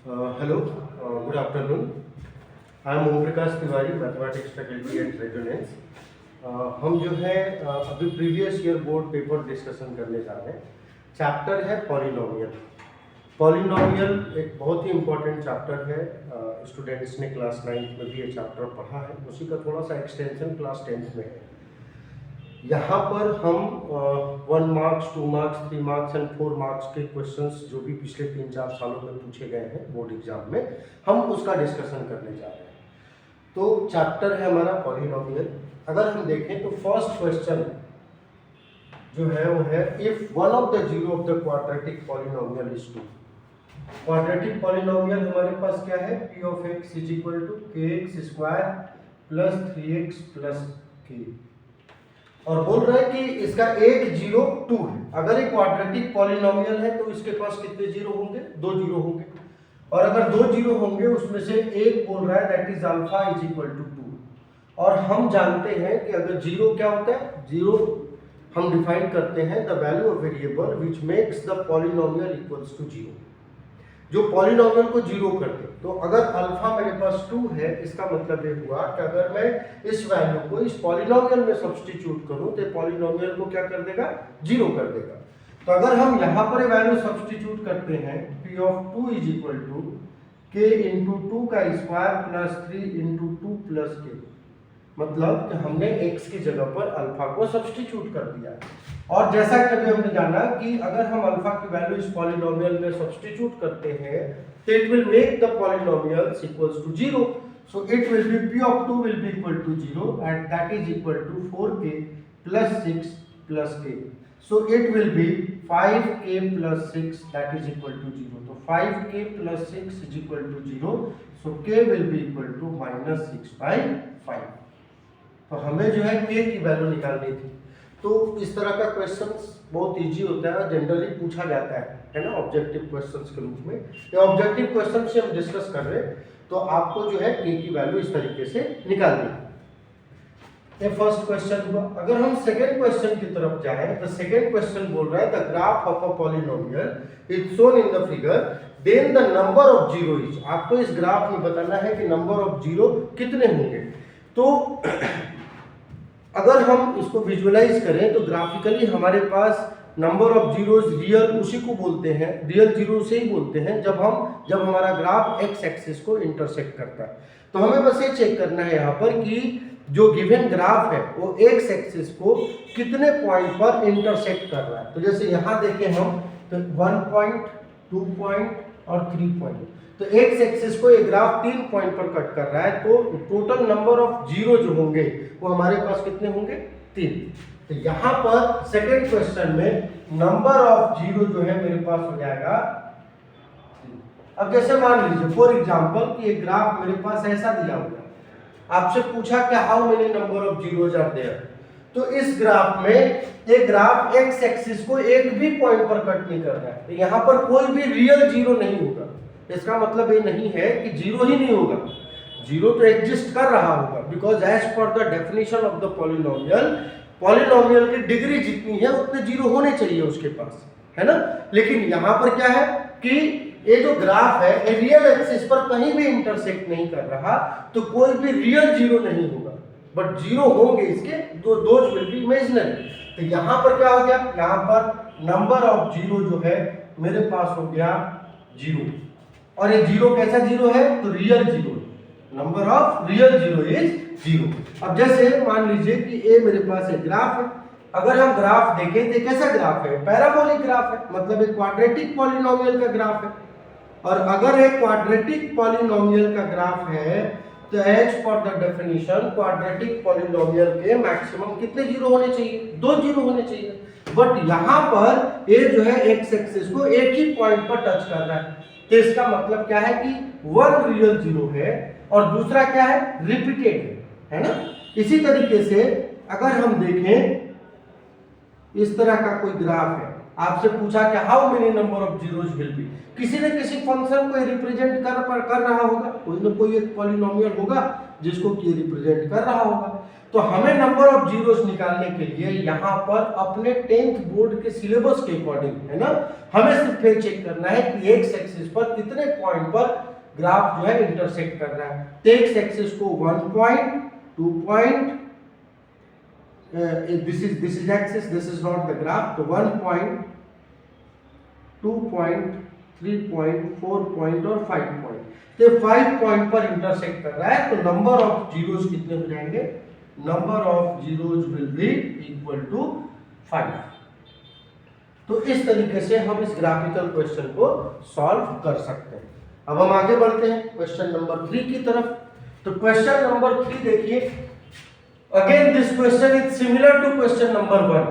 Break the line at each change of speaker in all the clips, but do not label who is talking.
Hello, good afternoon. I am Om Prakash Tiwari, mathematics faculty at resonance. हम जो है अभी previous year board paper discussion करने जा रहे हैं। चैप्टर है पॉलिनोमियल। पॉलिनोमियल एक बहुत ही इम्पोर्टेंट चैप्टर है। स्टूडेंट्स ने क्लास 9th में भी ये चैप्टर पढ़ा है, उसी का थोड़ा सा एक्सटेंशन क्लास 10th में है। यहाँ पर हम 1 marks 2 marks 3 marks and 4 marks के क्वेश्चंस जो भी पिछले 3-4 सालों में पूछे गए हैं बोर्ड एग्जाम में, हम उसका डिस्कशन करने जा रहे हैं। तो चैप्टर है हमारा पॉलिनोमियल। अगर हम देखें तो फर्स्ट क्वेश्चन जो है वो है, if one of the zero of the quadratic polynomial is 2। Quadratic polynomial हमारे पास क्या है, p of x is equal to kx square plus 3x plus k, और बोल रहा है कि इसका एक जीरो 2 है। अगर एक क्वाड्रेटिक पॉलिनोमियल है तो इसके पास कितने जीरो होंगे, 2 जीरो होंगे, और अगर 2 जीरो होंगे उसमें से एक बोल रहा है that is alpha is equal to 2। और हम जानते हैं कि अगर जीरो क्या होता है, जीरो हम डिफाइन करते हैं the value of variable which makes the polynomial equals to zero, जो पॉलिनोमियल को जीरो कर दे। तो अगर अल्फा मेरे पास 2 है, इसका मतलब ये हुआ कि अगर मैं इस वैल्यू को इस पॉलिनोमियल में सब्स्टिट्यूट करूं तो पॉलिनोमियल को क्या कर देगा, जीरो कर देगा। तो अगर हम यहाँ पर वैल्यू सब्स्टिट्यूट करते हैं, p of 2 is equal to k into 2 का square plus 3 into 2 plus k, मतलब कि हमने x की जगह पर अल्फा को सब्स्टिट्यूट कर दिया। और जैसा कि अभी हमने जाना कि अगर हम अल्फा की वैल्यू इस पॉलिनोमियल में सब्स्टिट्यूट करते हैं तो it will make the polynomials equals to 0। So it will be p of 2 will be equal to 0 and that is equal to 4k plus 6 plus k। So it will be 5k plus 6 that is equal to 0। तो 5k plus 6 is equal to 0, so k will be equal to -6/5। तो हमें जो है k की value निकालनी थी। तो इस तरह का क्वेश्चंस बहुत इजी होता है, जनरली पूछा जाता है ना, ऑब्जेक्टिव क्वेश्चंस के रूप में। ये ऑब्जेक्टिव क्वेश्चन से हम डिस्कस कर रहे हैं, तो आपको जो है k की वैल्यू इस तरीके से निकालनी है। ये फर्स्ट क्वेश्चन हुआ। अगर हम सेकंड क्वेश्चन की तरफ जाएं तो सेकंड क्वेश्चन बोल रहा है the graph of a polynomial is shown in the figure, then the number of zero is. आपको इस ग्राफ में बताना है कि नंबर ऑफ जीरो कितने होंगे। तो अगर हम इसको विजुअलाइज करें तो ग्राफिकली हमारे पास नंबर ऑफ जीरोज रियल उसी को बोलते हैं, रियल जीरो से ही बोलते हैं जब हमारा ग्राफ एक्स एक्सिस को इंटरसेक्ट करता है। तो हमें बस ये चेक करना है यहाँ पर कि जो गिवन ग्राफ है वो एक्स एक्सिस को कितने पॉइंट पर इंटरसेक्ट कर रहा है। तो जैसे यहाँ देखें हम तो 1 पॉइंट 2 पॉइंट और 3 पॉइंट, तो एक्स एक्सिस को ये ग्राफ 3 पॉइंट पर कट कर रहा है। तो टोटल नंबर ऑफ जीरो जो होंगे वो हमारे पास कितने होंगे, 3। तो यहाँ पर सेकंड क्वेश्चन में नंबर ऑफ जीरो जो है मेरे पास हो जाएगा 3। अब जैसे मान लीजिए फॉर एग्जांपल कि ये ग्राफ मेरे पास ऐसा दिया हुआ है, आपसे पूछा कि how many number of zeros are there. तो इस ग्राफ में ये ग्राफ एक्स एक्सिस को एक भी पॉइंट पर कट नहीं कर रहा है, तो यहाँ पर कोई भी रियल जीरो नहीं होगा। इसका मतलब ये नहीं है कि जीरो ही नहीं होगा, जीरो तो एग्जिस्ट कर रहा होगा, because as per the definition of the polynomial, polynomial की डिग्री जितनी है उतने जीरो होने चाहिए उसके पास, है ना। लेकिन यहाँ पर क्या है कि ये जो ग्राफ है ये रियल एक्सिस पर कहीं भी इंटरसेक्ट नहीं कर रहा, तो कोई भी रियल जीरो नहीं होगा, बट जीरो होंगे इसके दोज विल बी इमेजिनरी। तो यहाँ पर क्या हो गया, यहाँ पर नंबर ऑफ जीरो जो है मेरे पास हो गया 0, और ये जीरो कैसा जीरो है, तो real zero, number of real zero is 0। अब जैसे मान लीजिए कि ये मेरे पास एक ग्राफ है, अगर हम ग्राफ देखें तो कैसा ग्राफ है, पैराबोलिक ग्राफ है, मतलब एक क्वाड्रेटिक पॉलिनोमियल का ग्राफ है। और अगर एक क्वाड्रेटिक पॉलिनोमियल का ग्राफ है तो as per the definition quadratic polynomial के मैक्सिमम कितने जीरो होने चाहिए, 2 जीरो होने चाहिए। बट यहाँ पर ये जो है एक्स एक्सिस को एक ही पॉइंट पर टच कर रहा है, तो इसका मतलब क्या है कि 1 रियल जीरो है और दूसरा क्या है, रिपीटेड है ना। इसी तरीके से अगर हम देखें इस तरह का कोई ग्राफ है, आपसे पूछा कि how many number of zeros will be, किसी न किसी फंक्शन को रिप्रेजेंट कर रहा होगा, कोई ना कोई एक पॉलिनोमियल होगा जिसको कि रिप्रेजेंट कर रहा होगा। तो हमें नंबर ऑफ जीरोस निकालने के लिए यहाँ पर अपने 10th बोर्ड के सिलेबस के अकॉर्डिंग, है ना, हमें सिर्फ ये चेक करना है कि एक्स एक्सिस पर कितने पॉइंट पर ग्राफ जो है इंटरसेक्ट कर रहा है। तो एक्स एक्सिस को 1 point, 2 point, this is axis, this is not the graph, तो 1 पॉइंट, 2 पॉइंट, 3 पॉइंट, 4 पॉइंट और 5 पॉइंट। तो 5 पॉइंट पर इंटरसेक्ट कर रहा है, तो नंबर ऑफ जीरोस कितने हो जाएंगे? Number of zeros will be equal to 5। तो इस तरीके से हम इस ग्राफिकल क्वेश्चन को सॉल्व कर सकते हैं। अब हम आगे बढ़ते हैं क्वेश्चन नंबर 3 की तरफ। तो क्वेश्चन नंबर 3 देखिए, again this question is similar to question number 1।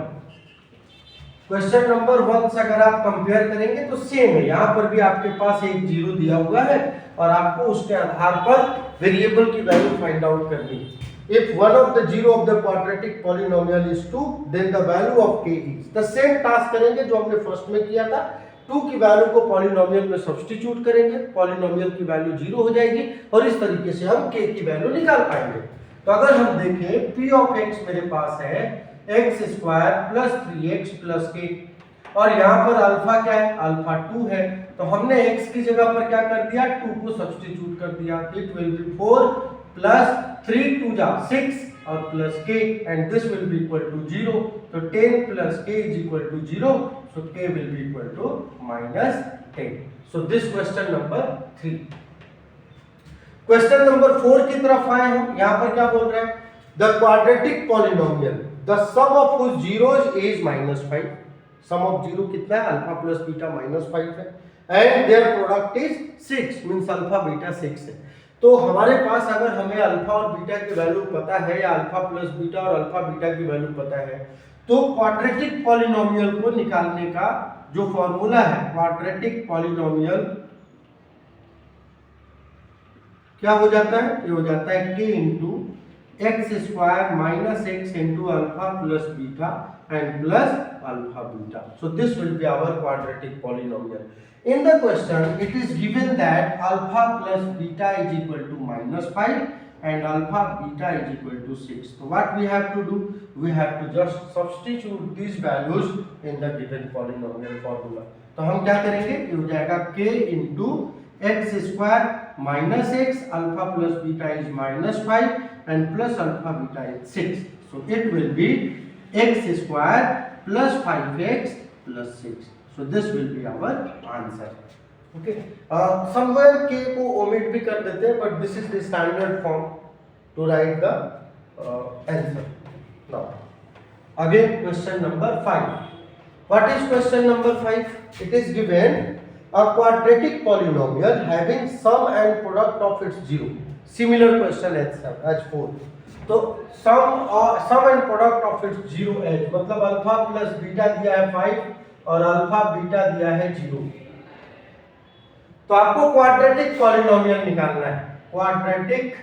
Question number 1 से अगर आप कंपेयर करेंगे तो सेम है, यहां पर भी आपके पास एक जीरो दिया हुआ है और आपको उसके आधार पर वेरिएबल की वैल्यू फाइंड आउट करनी है। If one of the zero of the quadratic polynomial is 2, then the value of k is the same task करेंगे जो हमने फर्स्ट में किया था। 2 की वैल्यू को पॉलिनोमियल में सब्स्टिट्यूट करेंगे, पॉलिनोमियल की वैल्यू 0 हो जाएगी और इस तरीके से हम k की वैल्यू निकाल पाएंगे। तो अगर हम देखें p ऑफ x मेरे पास है x square plus 3x plus k और यहाँ पर अल्फा क्या है? अल्फा 2 है। तो हमने x की जगह पर क्या कर दिया? 2 को सब्स्टिट्यूट कर दिया। इट विल बी 4 प्लस 3 2 जा 6 और plus k and this will be equal to 0। तो 10 plus k is equal to 0, so k will be equal to -10। So this question number 3। Question number 4 की तरफ आए हम। यहाँ पर क्या बोल रहे हैं? The quadratic polynomial the sum of whose zeros is -5। Sum of zero कितना है? अल्फा प्लस बीटा -5 है and their product is 6 means alpha beta 6 है। तो हमारे पास अगर हमें अल्फा और बीटा की वैल्यू पता है या अल्फा प्लस बीटा और अल्फा बीटा की वैल्यू पता है, तो क्वाड्रेटिक पॉलिनोमियल को निकालने का जो फॉर्मूला है, क्वाड्रेटिक पॉलिनोमियल क्या हो जाता है? ये हो जाता है k into X square minus X into alpha plus beta and plus alpha beta. So this will be our quadratic polynomial. In the question, it is given that alpha plus beta is equal to -5 and alpha beta is equal to 6. So what we have to do? We have to just substitute these values in the given polynomial formula. तो हम क्या करेंगे? ये हो जाएगा k into x square minus x alpha plus beta is -5 and plus alpha beta is 6. So it will be x square plus 5x plus 6. So this will be our answer. Okay. Somewhere k को omit भी कर देते हैं, but this is the standard form to write the answer. Now, again question number 5. What is question number 5? It is given a quadratic polynomial having sum and product of its zero. Similar question as 4. तो sum and product of its zero edge मतलब alpha plus beta दिया है 5 और alpha beta दिया है 0। तो आपको quadratic polynomial निकालना है। क्वाड्रेटिक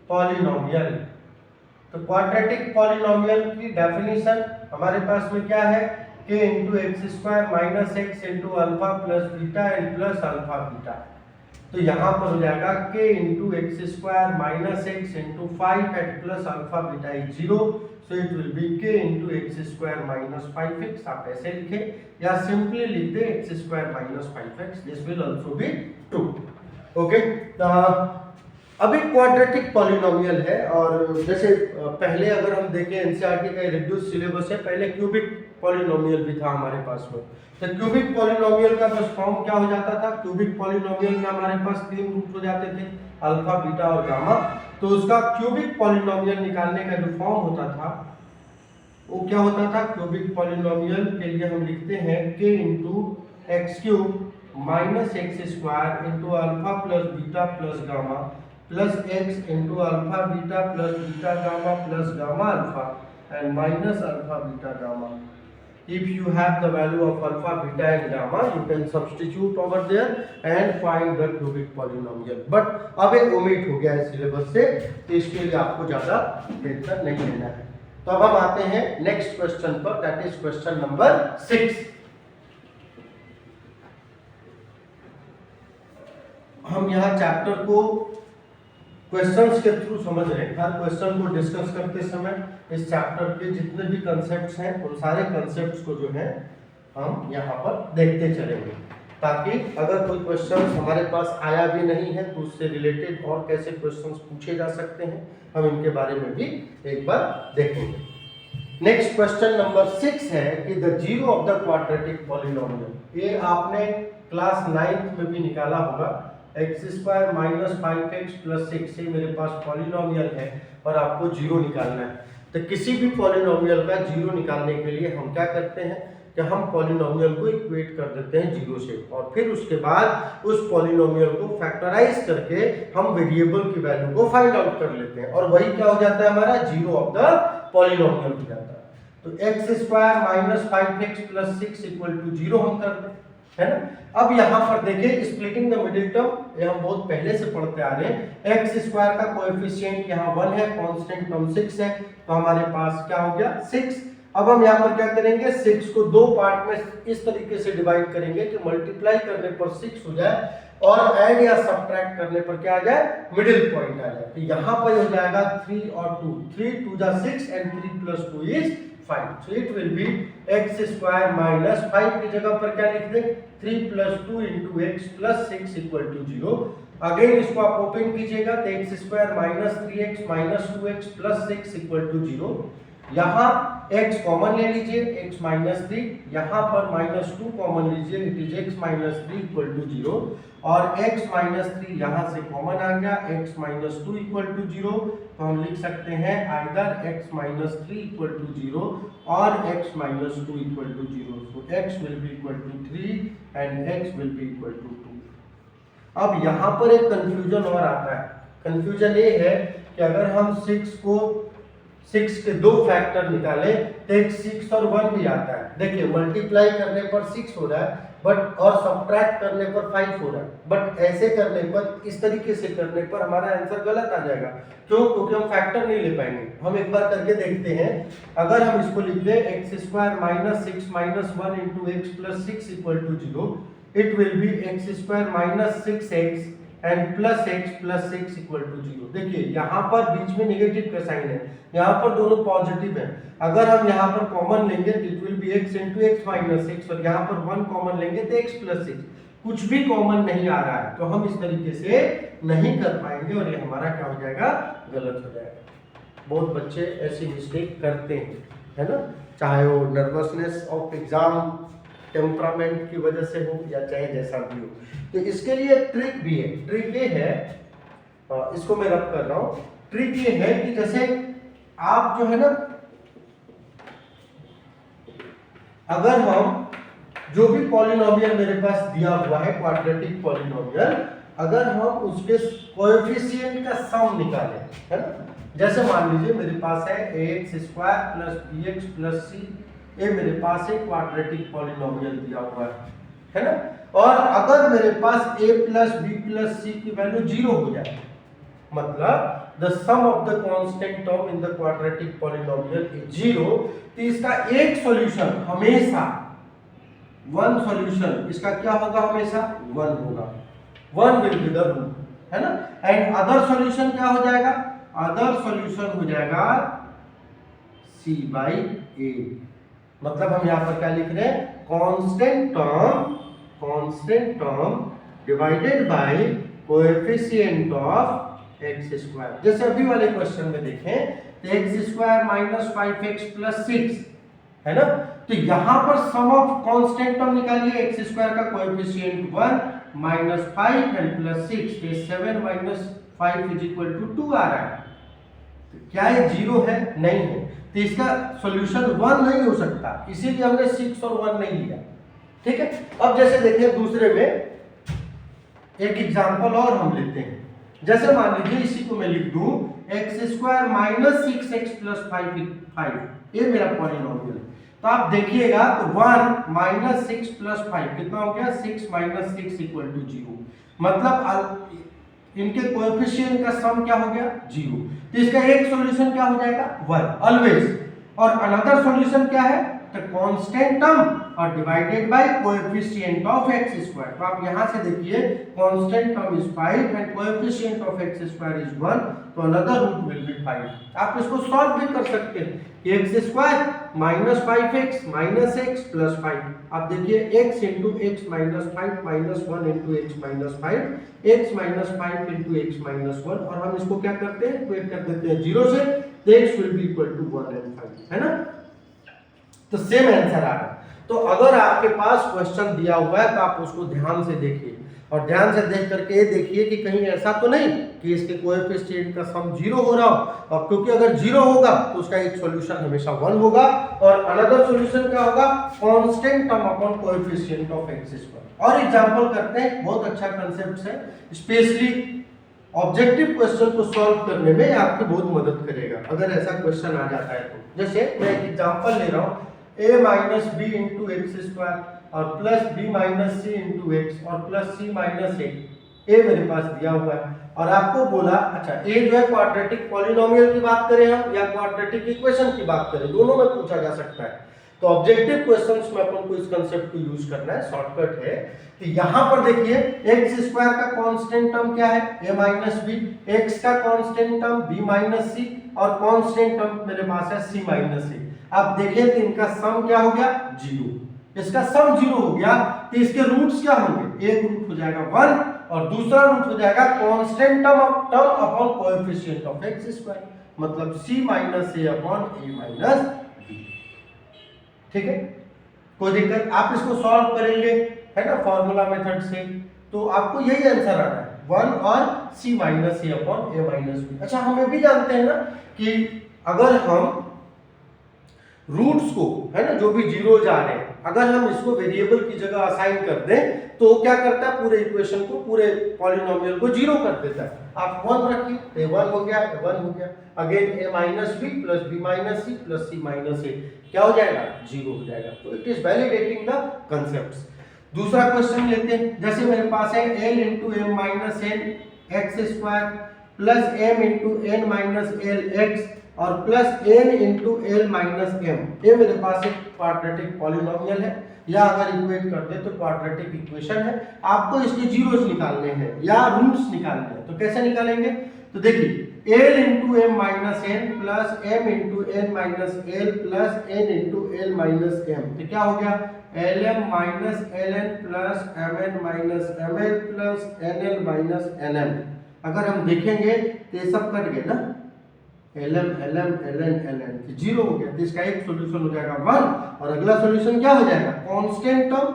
पॉलिनोमियल, तो क्वाड्रेटिक पॉलिनोमियल की डेफिनेशन हमारे पास में क्या है? k into X square minus X into alpha plus beta and plus alpha beta. तो यहाँ पर हो जाएगा k into X square minus X into 5 and plus alpha beta is 0। So it will B k into X square minus 5x। आप ऐसे लिखें या simply लिख दें x square minus 5x। This will also be true. Okay, अभी quadratic polynomial है और जैसे पहले अगर हम देखें एनसीईआरटी का रिड्यूस सिलेबस है, पहले क्यूबिक पॉलिनोमियल भी था हमारे पास में। तो क्यूबिक पॉलिनोमियल का बस फॉर्म क्या हो जाता था? क्यूबिक पॉलिनोमियल में हमारे पास 3 रूट हो जाते थे, अल्फा बीटा और गामा। तो उसका क्यूबिक पॉलिनोमियल निकालने का जो फॉर्म होता था वो क्या होता था? क्यूबिक पॉलिनोमियल के लिए हम लिखते हैं k into x cube minus x square into alpha plus beta plus gamma plus x into alpha beta plus beta gamma plus gamma alpha and minus alpha beta gamma. If you have the value of alpha, beta and gamma, you can substitute over there and find the cubic polynomial. But अब एक omit हो गया है syllabus से, तो इसके लिए आपको ज़्यादा टेंशन नहीं लेना है। तो अब हम आते हैं नेक्स्ट क्वेश्चन पर, दैट इज क्वेश्चन नंबर 6। हम यहाँ चैप्टर को क्वेश्चंस के थ्रू समझ रहे हैं। हर क्वेश्चन को डिस्कस करते समय इस चैप्टर के जितने भी कंसेप्ट्स हैं उन सारे कंसेप्ट्स को जो है हम यहाँ पर देखते चलेंगे, ताकि अगर कोई क्वेश्चन हमारे पास आया भी नहीं है तो उससे रिलेटेड और कैसे क्वेश्चंस पूछे जा सकते हैं हम इनके बारे में भी एक बार देखेंगे। नेक्स्ट क्वेश्चन नंबर 6 है कि the zero of the quadratic polynomial. ये आपने क्लास 9th में भी निकाला होगा। x² - 5x + 6 से मेरे पास पॉलिनोमियल है और आपको जीरो निकालना है। तो किसी भी पॉलिनोमियल का जीरो निकालने के लिए हम क्या करते हैं कि हम पॉलिनोमियल को इक्वेट कर देते हैं जीरो से, और फिर उसके बाद उस पॉलिनोमियल को फैक्टराइज करके हम वेरिएबल की वैल्यू को फाइंड आउट कर लेते हैं, और वही क्या हो जाता है हमारा जीरो ऑफ द पॉलिनोमियल हो जाता है। तो x² - 5x + 6 = 0 हम कर दें, है ना। अब यहाँ पर देखिए स्प्लिटिंग द मिडिल टर्म, ये हम बहुत पहले से पढ़ते आ रहे हैं। x² का कोएफिशिएंट यहाँ 1 है, कांस्टेंट टर्म 6 है, तो हमारे पास क्या हो गया 6। अब हम यहाँ पर क्या करेंगे, 6 को दो पार्ट में इस तरीके से डिवाइड करेंगे कि मल्टीप्लाई करने पर 6 हो जाए और ऐड या सब्ट्रैक्ट करने पर क्या आ जाए, मिडिल पॉइंट आ जाए। तो यहाँ पर हो जाएगा 3 और 2, 3 2 जा 6 and 3 + 2 is 5. So it will be x² - 5 की जगह पर क्या लिख दें 3 + 2 × x + 6 = 0। अगेन इसको आप ओपन कीजिएगा तो x² - 3x - 2x + 6 = 0। यहाँ x कॉमन ले लीजिए, x - 3, यहाँ पर -2 कॉमन लीजिए, इट इज x - 3 = 0, और x - 3 यहाँ से कॉमन आ गया, x - 2 = 0, तो हम लिख सकते हैं आइदर x - 3 = 0 और x - 2 = 0। So x will be equal to 3 and x will be equal to 2। अब यहाँ पर एक कंफ्यूजन और आता है। कंफ्यूजन ये है कि अगर हम 6 के दो फैक्टर निकालें तो एक 6 और 1 भी आता है। देखिए मल्टीप्लाई करने पर 6 हो रहा है बट और सब्ट्रैक्ट करने पर 5 हो रहा है, बट ऐसे करने पर, इस तरीके से करने पर हमारा आंसर गलत आ जाएगा। क्यों? क्योंकि हम फैक्टर नहीं ले पाएंगे। हम एक बार करके देखते हैं। अगर हम इसको लिख दें x² - 6 - 1 × x + 6 = 0, it will be x² - 6x and +x + 6 = 0। देखिए यहाँ पर बीच में नेगेटिव का साइन है, यहाँ पर दोनों पॉजिटिव है। अगर हम यहाँ पर कॉमन लेंगे तो it will B x × x - 6, और यहाँ पर 1 कॉमन लेंगे तो x + 6। कुछ भी कॉमन नहीं आ रहा है तो हम इस तरीके से नहीं कर पाएंगे और ये हमारा क्या हो जाएगा, गलत हो जाएगा। बहुत बच्चे ऐसी मिस्टेक करते हैं, है ना, चाहे वो नर्वसनेस ऑफ एग्जाम, टेम्परामेंट की वजह से हो या चाहे जैसा भी हो। तो इसके लिए ट्रिक भी है। ट्रिक ये है, इसको मैं रब कर रहा हूं। ट्रिक ये है कि जैसे आप जो है ना, अगर हम जो भी पॉलिनोमियल मेरे पास दिया हुआ है क्वाड्रेटिक पॉलिनोमियल, अगर हम उसके कोएफिशिएंट का सम निकालें, है ना, जैसे मान लीजिए मेरे पास है ax² + bx + c, ये मेरे पास एक क्वाड्रेटिक पॉलिनोमियल दिया हुआ है ना, और अगर मेरे पास a + b + c की वैल्यू 0 हो जाए, मतलब the sum of the constant term in the quadratic polynomial is 0, तो इसका एक सॉल्यूशन हमेशा, वन सॉल्यूशन इसका क्या होगा, हमेशा 1 होगा। 1 विल बी द रूट, है ना। एंड अदर सॉल्यूशन क्या हो जाएगा, अदर सॉल्यूशन हो जाएगा c/a। मतलब हम यहाँ पर क्या लिख रहे हैं, constant term divided by coefficient of x²। जैसे अभी वाले क्वेश्चन में देखें तो x² - 5x + 6, है ना, तो यहाँ पर सम ऑफ कांस्टेंट टर्म निकालिए। x² का कोएफिशिएंट 1 - 5 and +6, तो 7 - 5 = 2 आ रहा है। तो क्या ये 0 है? नहीं है, तो इसका सॉल्यूशन 1 नहीं हो सकता, इसीलिए हमने 6 और 1 नहीं लिया। ठीक है। अब जैसे देखिए दूसरे में एक एग्जांपल और हम लेते हैं। जैसे मान लीजिए इसी को मैं लिख दूं x² - 6x + 5, ये मेरा पॉलिनोमियल है। तो आप देखिएगा तो 1 - 6 + 5 कितना हो गया, 6 - 6 = 0। मतलब इनके कोएफिशिएंट का सम क्या हो गया, 0। तो इसका एक सॉल्यूशन क्या हो जाएगा, 1 ऑलवेज। और अनदर सॉल्यूशन क्या है, तो कांस्टेंट टर्म और divided by coefficient of x square. तो आप यहाँ से देखिए constant term is 5 and coefficient of x square is 1, तो अनदर रूट विल बी 5। आप इसको सॉल्व भी कर सकते हैं, x square minus 5x minus x plus 5। आप देखिए x into x minus 5 minus 1 into x minus 5, x minus 5 into x minus 1, और हम इसको क्या करते हैं, इक्वेट कर देते हैं 0 से, तो x will be equal to 1 and 5, है ना। तो सेम आंसर आ रहा है। तो अगर आपके पास क्वेश्चन दिया हुआ है तो आप उसको ध्यान से देखिए, और ध्यान से देख करके ये देखिए कि कहीं ऐसा तो नहीं कि इसके कोएफिशिएंट का सम 0 हो रहा हो, और क्योंकि अगर 0 होगा तो उसका एक सॉल्यूशन हमेशा 1 होगा, और अनदर सॉल्यूशन क्या होगा, constant term upon coefficient of x square. और एग्जांपल करते हैं, बहुत अच्छा कांसेप्ट है, स्पेशली ऑब्जेक्टिव क्वेश्चन को सॉल्व करने में आपकी बहुत मदद करेगा अगर ऐसा क्वेश्चन आ जाता है तो। जैसे मैं एक एग्जांपल ले रहा हूँ, a minus B into X square और plus B minus C into X और प्लस सी माइनस ए मेरे पास दिया हुआ है, और आपको बोला अच्छा ए जो है क्वाड्रेटिक पॉलिनोमियल की बात करें हम या क्वाड्रेटिक इक्वेशन की बात करें, दोनों में पूछा जा सकता है। तो ऑब्जेक्टिव क्वेश्चंस में अपन को इस कांसेप्ट को यूज करना है, शॉर्टकट है। तो यहाँ पर देखिए एक्स स्क्वायर का कांस्टेंट टर्म क्या है, a माइनस बी, एक्स का कांस्टेंट टर्म b माइनस सी, और कांस्टेंट टर्म मेरे पास है c माइनस ए। आप देखें तो इनका सम क्या हो गया, 0। इसका सम 0 हो गया तो इसके रूट्स क्या होंगे, एक रूट हो जाएगा 1 और दूसरा रूट हो जाएगा constant term upon coefficient of x square, मतलब c minus A upon a minus b। ठीक है, कोई दिक्कत, आप इसको सॉल्व करेंगे है ना फॉर्मूला मेथड से, तो आपको यही आंसर आ रहा है 1 और c minus A upon a minus b। अच्छा हम भी जानते हैं ना कि अगर हम रूट्स को है ना जो भी जीरोज आ रहे हैं, अगर हम इसको वेरिएबल की जगह असाइन कर दें तो क्या करता है, पूरे इक्वेशन को, पूरे पॉलिनोमियल को 0 कर देता है। आप 1 रखिए तो 1 हो गया, 1 हो गया, again a minus b plus B minus c plus C minus a क्या हो जाएगा, 0 हो जाएगा। तो it is validating the concepts. दूसरा क्वेश्चन लेते हैं, जैसे मेरे पास है l into M minus n x square plus m into N minus l x और plus n into L minus m. ये मेरे पास एक क्वाड्रेटिक पॉलिनोमियल है, या अगर इक्वेट कर दे तो क्वाड्रेटिक इक्वेशन है। आपको इसके जीरोस निकालने हैं या रूट्स निकालने हैं, तो कैसे निकालेंगे, तो देखिए l into M minus N plus m into N minus L plus n into L minus M, तो क्या हो गया, lm minus ln plus mn minus ml plus nl minus nm। अगर हम देखेंगे तो ये सब कट गए ना, lm ln ln 0 हो गया, तो इसका एक सॉल्यूशन हो जाएगा 1, और अगला सॉल्यूशन क्या हो जाएगा, constant term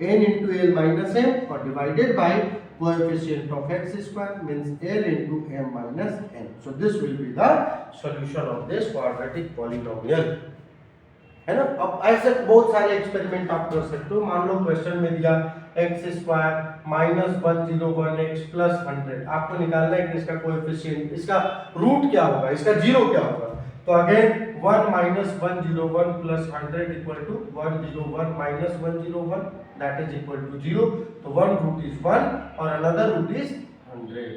n into L minus m और divided by coefficient of x square means l into m minus n। So this will be the solution of this quadratic polynomial, है ना। अब ऐसे बहुत सारे एक्सपेरिमेंट आप कर सकते हो। मान लो क्वेश्चन में दिया x square minus 101x plus 100, आपको निकालना है कि इसका कोएफिशिएंट, इसका रूट क्या होगा, इसका जीरो क्या होगा। तो again 1 minus 101 plus 100 equal to 101 minus 101 that is equal to 0। तो वन रूट इज 1 और अनदर रूट इज 100।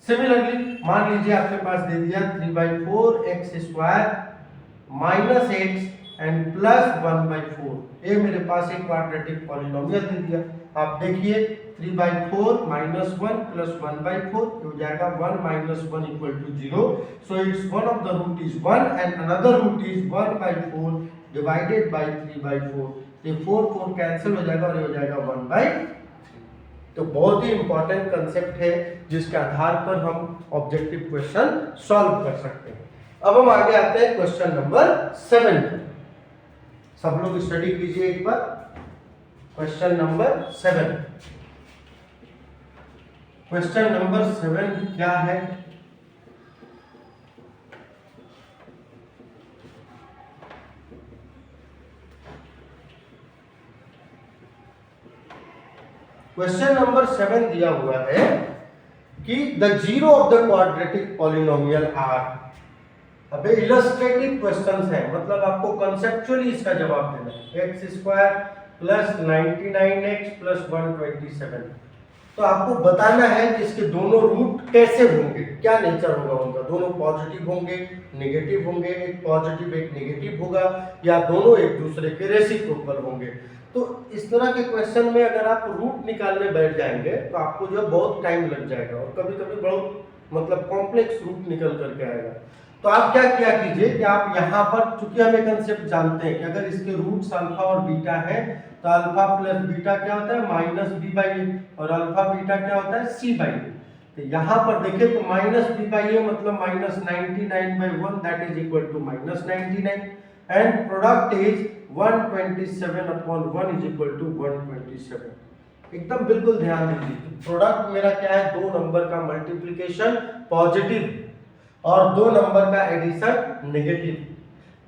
सिमिलरली मान लीजिए आपके पास दे दिया 3/4x square minus x and plus 1/4, ये मेरे पास एक क्वाड्रेटिक पॉलिनोमियल दे दिया। आप देखिए 3/4 माइनस 1 प्लस 1/4 हो जाएगा 1 minus 1 equal to 0। So it's one of the root is 1 and another root is 1/4 divided by 3/4। ये 4 कैंसिल हो जाएगा और ये हो जाएगा 1/3। तो बहुत ही इंपॉर्टेंट कंसेप्ट है जिसके आधार पर हम ऑब्जेक्टिव क्वेश्चन सॉल्व कर सकते हैं। अब हम आगे आते हैं क्वेश्चन नंबर 7। सब लोग स्टडी कीजिए एक बार क्वेश्चन नंबर 7। क्वेश्चन नंबर 7 क्या है, क्वेश्चन नंबर 7 दिया हुआ है कि the zero of the quadratic polynomial are. अबे इलस्ट्रेटिव क्वेश्चंस है, मतलब आपको कंसेप्चुअली इसका जवाब देना है। X square plus 99x plus 127 तो आपको बताना है कि इसके दोनों रूट कैसे होंगे, क्या नेचर होगा उनका, दोनों पॉजिटिव होंगे, नेगेटिव होंगे, एक पॉजिटिव एक नेगेटिव होगा, या दोनों एक दूसरे के रेसिप्रोकल होंगे। तो इस तरह के क्वेश्चन में अगर आप रूट निकालने बैठ जाएंगे तो आपको जो बहुत टाइम लग जाएगा और कभी कभी बहुत मतलब कॉम्प्लेक्स रूट निकल करके आएगा। तो आप क्या किया कीजिए कि आप यहाँ पर, चूंकि हम एक कंसेप्ट जानते हैं कि अगर इसके रूट्स अल्फा और बीटा है तो अल्फा प्लस बीटा क्या होता है माइनस बी बाई ए, और अल्फा बीटा क्या होता है सी बाई ए। तो यहाँ पर देखें तो माइनस बी बाई ए मतलब minus 99/1 that is equal to minus 99, and product is 127/1 is equal to 127। एकदम बिल्कुल ध्यान दीजिए, प्रोडक्ट मेरा क्या है, दो नंबर का मल्टीप्लिकेशन पॉजिटिव और दो नंबर का एडिशन नेगेटिव।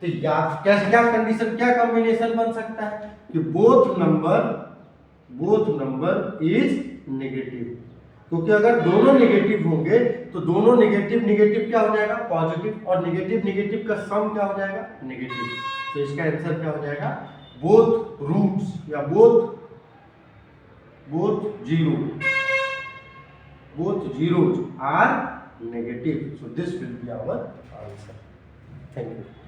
तो याद क्या कंडीशन, क्या कॉम्बिनेशन बन सकता है कि बोथ नंबर इज नेगेटिव, क्योंकि अगर दोनों नेगेटिव होंगे तो दोनों नेगेटिव क्या हो जाएगा पॉजिटिव, और नेगेटिव का सम क्या हो जाएगा नेगेटिव। तो इसका आंसर क्या हो जाएगा, बोथ रूट्स या both zeros are negative, so this will be our answer. Thank you.